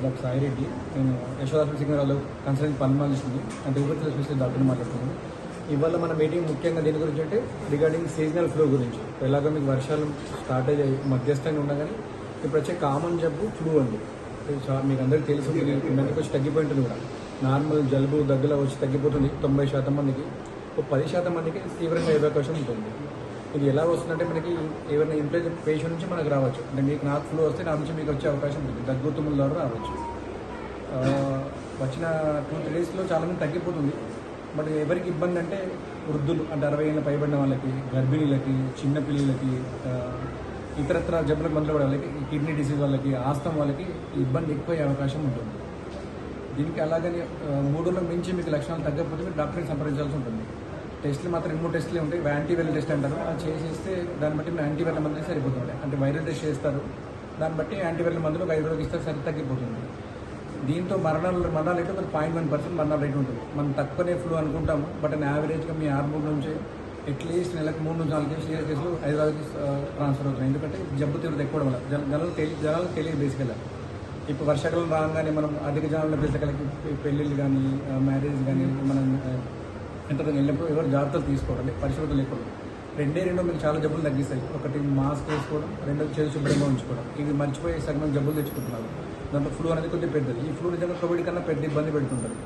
Doctor Sai Reddy. నేను యశోదాస్ సిగ్నల్లో consultant పల్మాలజిస్ట్ని అండ్ ట్యూబర్క్యులోసిస్ స్పెషలిస్ట్ డాక్టర్ని మాట్లాడుతున్నాను. ఇవాళ మన మీటింగ్ ముఖ్యంగా దీని గురించి అంటే రిగార్డింగ్ సీజనల్ ఫ్లూ గురించి. ఎలాగో మీకు వర్షాలు స్టార్ట్ అయ్యాయి, మధ్యస్థంగా ఉన్నా కానీ ఇప్పుడు వచ్చే కామన్ జబ్బు ఫ్లూ అండి. మీకు అందరికీ తెలుసు, మందికి వచ్చి తగ్గిపోయి ఉంటుంది కూడా. నార్మల్ జలుబు దగ్గులా వచ్చి తగ్గిపోతుంది 90% మందికి. ఒక 10% మందికి తీవ్రంగా అయ్యే అవకాశం ఉంటుంది. ఇది ఎలా వస్తుందంటే మనకి ఏమైనా ఇంప్లైజ్ పేషెంట్ నుంచి మనకు రావచ్చు. అంటే మీకు నాకు ఫ్లూ వస్తే నా నుంచి మీకు వచ్చే అవకాశం ఉంటుంది. దగ్గు తుమ్ముల ద్వారా రావచ్చు. వచ్చిన 2-3 డేస్లో చాలామంది తగ్గిపోతుంది. బట్ ఎవరికి ఇబ్బంది అంటే వృద్ధులు, అంటే 60 ఏళ్ళ పైబడిన వాళ్ళకి, గర్భిణీలకి, చిన్నపిల్లలకి, ఇతరత్ర జబ్బులకు మందులు పడే వాళ్ళకి, కిడ్నీ డిసీజ్ వాళ్ళకి, ఆస్తమా వాళ్ళకి ఇబ్బంది ఎక్కువ అయ్యే అవకాశం ఉంటుంది. దీనికి అలాగని 3 రోజులకు మించి మీకు లక్షణాలు తగ్గకపోతే మీరు డాక్టర్ని సంప్రదించాల్సి ఉంటుంది. టెస్టులు మాత్రం 2-3 టెస్టులే ఉంటాయి. యాంటీవైరల్ టెస్ట్ అంటారు. అది చేసేస్తే దాన్ని బట్టి మీరు యాంటీవైరల్ మందులు సరిపోతుంది. అంటే వైరల్ టెస్ట్ చేస్తారు, దాన్ని బట్టి యాంటీవైరల్ మందులు 5 రోజులకు ఇస్తారు, సరి తగ్గిపోతుంది. దీంతో మరణాలు అయితే ఒక 0.1% మరణాల రేటు ఉంటుంది. మనం తక్కువనే ఫ్లూ అనుకుంటాము, బట్ యావరేజ్గా మీ 6 నుంచి అట్లీస్ట్ నెలకు 3-4 కేసులు హైదరాబాద్కి ట్రాన్స్ఫర్ అవుతున్నాయి. ఎందుకంటే జబ్బు తీవ్రత ఎక్కువ వల్ల జనాలకు తెలియదు బేసికల్గా. ఇప్పుడు వర్షాకాలం రాగానే మనం అధిక జనాల బేసికలకి పెళ్ళిళ్ళు కానీ, మ్యారేజ్ కానీ, మనం ఎంతగా వెళ్ళినప్పుడు ఎవరు జాగ్రత్తలు తీసుకోవడం, పరిశుభ్రతలు ఎక్కువ. రెండో మీకు చాలా జబ్బులు తగ్గిస్తాయి. ఒకటి మాస్క్ వేసుకోవడం, రెండోది చేతి శుభ్రంగా ఉంచుకోవడం. ఇది మర్చిపోయి సగం జబ్బులు తెచ్చుకుంటున్నారు. దాంట్లో ఫ్లూ అనేది కొద్దిగా పెద్దది. ఈ ఫ్లూ నిజంగా కోవిడ్ కన్నా పెద్ద ఇబ్బంది పెడుతుంటుంది.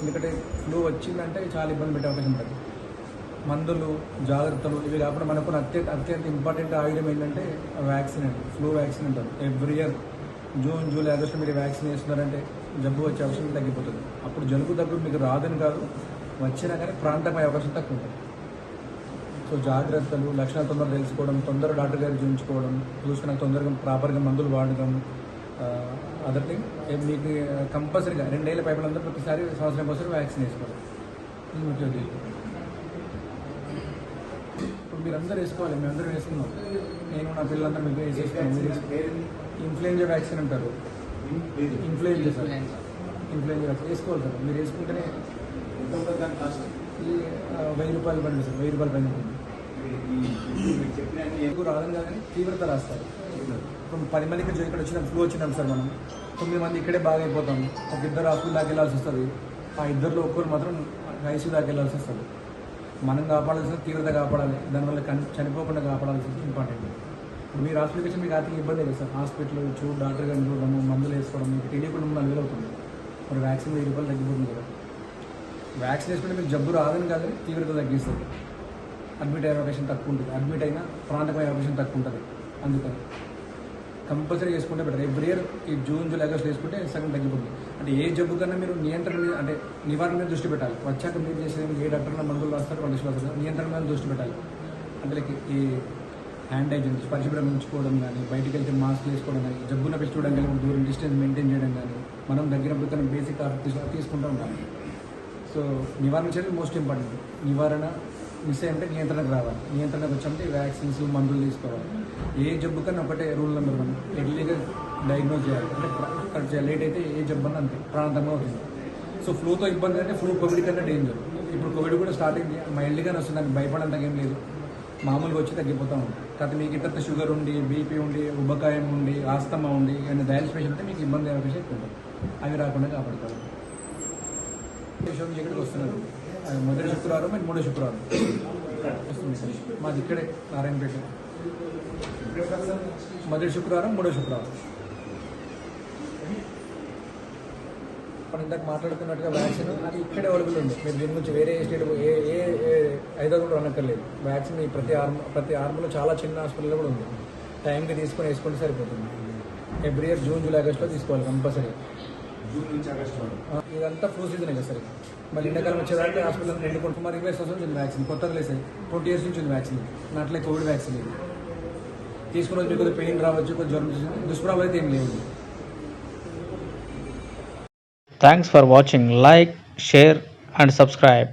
ఎందుకంటే ఫ్లూ వచ్చిందంటే చాలా ఇబ్బంది పెట్టే అవకాశం ఉంటుంది. మందులు, జాగ్రత్తలు ఇవి కాకుండా మనకు అత్యంత ఇంపార్టెంట్ ఆయుధం ఏంటంటే వ్యాక్సిన్ అండి. ఫ్లూ వ్యాక్సిన్ అంటారు. Every year June, July, August మీరు వ్యాక్సిన్ వేస్తున్నారంటే జబ్బు వచ్చే అవకాశం తగ్గిపోతుంది. అప్పుడు జలుబు దగ్గు మీకు రాదని కాదు, వచ్చినా కానీ ప్రాంతమయ్యే అవకాశం తక్కువ ఉంటుంది. సో జాగ్రత్తలు, లక్షణాలు తొందరగా తెలుసుకోవడం, తొందరగా డాక్టర్ గారు చూపించుకోవడం, చూసుకున్న తొందరగా ప్రాపర్గా మందులు వాడడం. అదర్ థింగ్, మీకు కంపల్సరీగా 2 ఏళ్ళ పైపులందరూ ప్రతిసారి సంవత్సరం కోసం వ్యాక్సిన్ వేసుకోవాలి. ఇది ముఖ్య ఉద్దేశం. ఇప్పుడు మీరు అందరూ వేసుకోవాలి, మేము అందరూ వేసుకున్నాం. నేను నా పిల్లలందరూ మీకు వేసేసుకున్నాం. ఇన్ఫ్లుయెంజా వ్యాక్సిన్ అంటారు. ఇన్ఫ్లుయెంజా వ్యాక్సిన్ వేసుకోవాలి సార్. మీరు వేసుకుంటేనే ఈ 1000 రూపాయలు పడింది సార్. 1000 రూపాయలు పైన ఎక్కువ రాదని కాదని తీవ్రత రాస్తారు. ఇప్పుడు 10 మందికి ఇక్కడ వచ్చిన ఫ్లూ వచ్చినాం సార్, మనం 9 మంది ఇక్కడే బాగా అయిపోతాం. ఒక 2 హాస్పిటల్ దాకా వెళ్ళాల్సి వస్తుంది. ఆ 2లో ఒక్కరు మాత్రం ఐసీయూ దాకా వెళ్ళాల్సి వస్తుంది. మనం కాపాడాల్సిన తీవ్రత కాపాడాలి, దానివల్ల చనిపోకుండా కాపాడాల్సిన ఇంపార్టెంట్. మీరు హాస్పిటల్కి వచ్చి మీకు ఆర్థిక ఇబ్బంది లేదు సార్. హాస్పిటల్ డాక్టర్ గారిని చూడడము, మందులు వేసుకోవడం, మీకు తెలియకుండా 4,000 అవుతుంది. మరి వ్యాక్సిన్ 1000 రూపాయలు తగ్గిపోతుంది కదా. వ్యాక్సిన్ వేసుకుంటే మీకు జబ్బు రాదని కాదు, తీవ్రత తగ్గిస్తుంది. అడ్మిట్ అయ్యే అవకాశం తక్కువ ఉంటుంది. అడ్మిట్ అయినా ప్రాంతమయ్యే అవకాశం తక్కువ ఉంటుంది. అందుకని కంపల్సరీ చేసుకుంటే బెటర్. ఎవ్రీ ఇయర్ ఈ జూన్, జూలై, ఆగస్ట్ వేసుకుంటే సగం తగ్గిపోతుంది. అంటే ఏ జబ్బు కన్నా మీరు నియంత్రణ మీద, అంటే నివారణ మీద దృష్టి పెట్టాలి. వచ్చాక మీరు చేసేది ఏ డాక్టర్లో మందులు రాస్తారు, వాళ్ళు రాస్తారు, నియంత్రణ మీద దృష్టి పెట్టాలి. అంటే లైక్ ఈ హ్యాండ్ హైజీన్స్, పరిశుభ్రంగా ఉంచుకోవడం కానీ, బయటికి వెళ్తే మాస్క్ వేసుకోవడం కానీ, జబ్బున పెట్టి చూడడం కానీ, దూరం డిస్టెన్స్ మెయింటైన్ చేయడం కానీ, మనం దగ్గరప్పుడు కానీ బేసిక్ తీసుకుంటూ ఉంటాం. సో నివారణ చర్యలు మోస్ట్ ఇంపార్టెంట్. నివారణ మిస్ అయ్యంటే నియంత్రణకు రావాలి. నియంత్రణకు వచ్చామంటే వ్యాక్సిన్స్, మందులు తీసుకోవాలి. ఏ జబ్బు కన్నా ఒకటే రూల్ నెంబర్ 1, ఎర్లీగా డయాగ్నోజ్ చేయాలి. అంటే కరెక్ట్ చేయాలి. లేట్ అయితే ఏ జబ్బు అన్నా అంతే ప్రాంతంగా అవుతుంది. సో ఫ్లూతో ఇబ్బంది అంటే ఫ్లూ కోవిడ్ కన్నా డేంజర్. ఇప్పుడు కోవిడ్ కూడా స్టార్టింగ్ మైల్డ్గానే వస్తుంది, దానికి భయపడంతగా ఏం లేదు. మామూలుగా వచ్చి తగ్గిపోతూ ఉంది. కాకపోతే మీకు ఇతర షుగర్ ఉండి, బీపీ ఉండి, ఉబ్బకాయం ఉండి, ఆస్తమా ఉండి, ఏమైనా డయాలిసిస్ పేషెంట్ అయితే మీకు ఇబ్బంది అవకాశం ఎక్కువ ఉంటుంది. అవి రాకుండా కాపాడుకోవాలి. ఇక్కడికి వస్తున్నారు మొదటి శుక్రవారం అండ్ 3వ శుక్రవారం వస్తుంది. మాది ఇక్కడే నారాయణపేట. మొదటి శుక్రవారం, 3వ శుక్రవారం. మనం ఇందాక మాట్లాడుతున్నట్టుగా వ్యాక్సిన్ అది ఇక్కడే అవైలబుల్ ఉంది. మీరు దీని గురించి వేరే స్టేట్ ఏ హైదరాబాద్ కూడా అనక్కర్లేదు. వ్యాక్సిన్ ప్రతి ఆర్మలో చాలా చిన్న హాస్పిటల్లో కూడా ఉంది. టైంకి తీసుకొని వేసుకుంటే సరిపోతుంది. ఎవ్రీ ఇయర్ జూన్, జూలై, ఆగస్ట్లో తీసుకోవాలి కంపల్సరీ. జూన్ నుంచి ఆగస్టు ఇదంతా ఫ్లూ సీజనే కదా సార్. మళ్ళీ ఎండాకాలం వచ్చేదానికి హాస్పిటల్ 2 మరి 20 సంవత్సరం ఉంది వ్యాక్సిన్. కొత్తగా లేదు సార్, 20 years నుంచి ఉంది వ్యాక్సిన్. నాట్లే కోవిడ్ వ్యాక్సిన్ ఇది తీసుకున్న రోజు కొద్దిగా పెయిన్ రావచ్చు, కొద్దిగా జ్వరం, దుష్ప్రభావం అయితే ఏం లేదు. Thanks for watching. Like, share and subscribe.